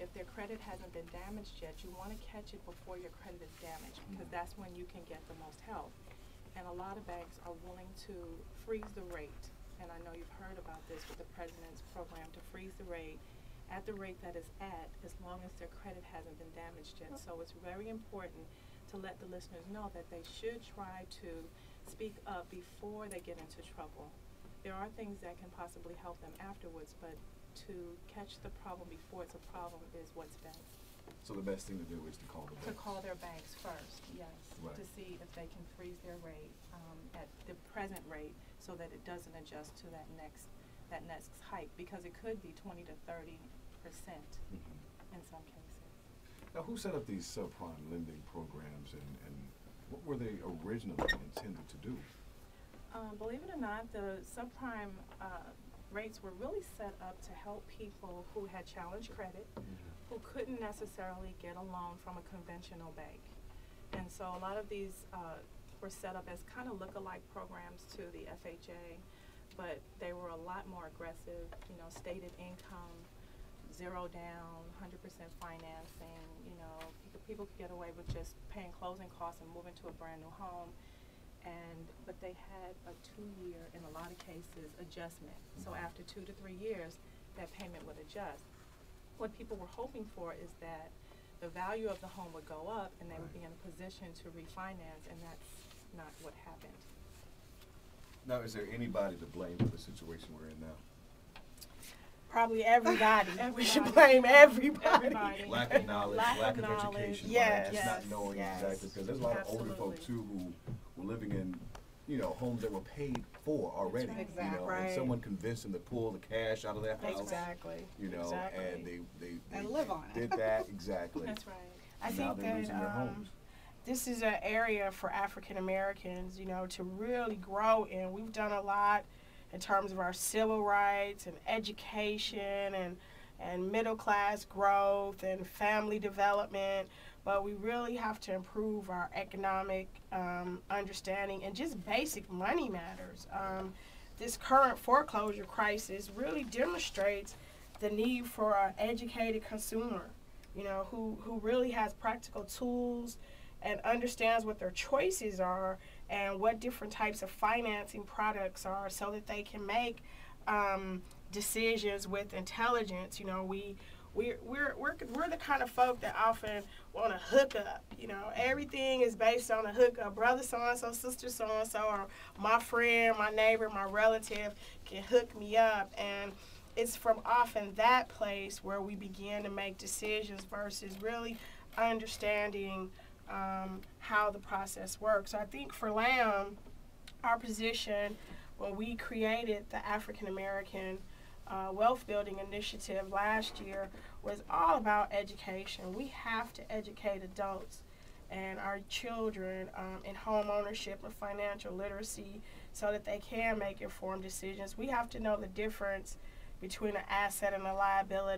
if their credit hasn't been damaged yet, you want to catch it before your credit is damaged, because that's when you can get the most help. And a lot of banks are willing to freeze the rate, and I know you've heard about this with the President's program to freeze the rate at the rate that is at, as long as their credit hasn't been damaged yet. So it's very important to let the listeners know that they should try to speak up before they get into trouble. There are things that can possibly help them afterwards, but to catch the problem before it's a problem is what's best. So the best thing to do is to call the banks. To call their banks first, yes, right. to see if they can freeze their rate at the present rate, so that it doesn't adjust to that next hike, because it could be 20 to 30% in some cases. Now, who set up these subprime lending programs, and what were they originally intended to do? Believe it or not, the subprime rates were really set up to help people who had challenged credit, who couldn't necessarily get a loan from a conventional bank. And so a lot of these were set up as kind of look-alike programs to the FHA, but they were a lot more aggressive, you know, stated income, zero down, 100% financing, you know, people could get away with just paying closing costs and moving to a brand new home. But they had a 2-year, in a lot of cases, adjustment. So after 2 to 3 years, that payment would adjust. What people were hoping for is that the value of the home would go up and they would be in a position to refinance, and that's not what happened. Now, is there anybody to blame for the situation we're in now? Probably everybody. We should blame everybody. Lack of knowledge, lack of education, yes, right? Just not knowing exactly, because there's a lot of older folks too who were living in, you know, homes that were paid for already. Right. You know, and someone convinced them to pull the cash out of their house. Exactly. You know, and they live on it. did that exactly. That's right. I and think now they're losing their homes. This is an area for African Americans, you know, to really grow in. We've done a lot in terms of our civil rights and education and middle class growth and family development, but we really have to improve our economic understanding and just basic money matters. This current foreclosure crisis really demonstrates the need for an educated consumer, you know, who really has practical tools and understands what their choices are and what different types of financing products are, so that they can make decisions with intelligence. You know, we're the kind of folk that often want to hook up. You know, everything is based on a hookup. Brother so-and-so, sister so-and-so, or my friend, my neighbor, my relative can hook me up. And it's from often that place where we begin to make decisions versus really understanding how the process works. So I think for LAM, our position when we created the African American Wealth Building Initiative last year was all about education. We have to educate adults and our children in home ownership and financial literacy so that they can make informed decisions. We have to know the difference between an asset and a liability.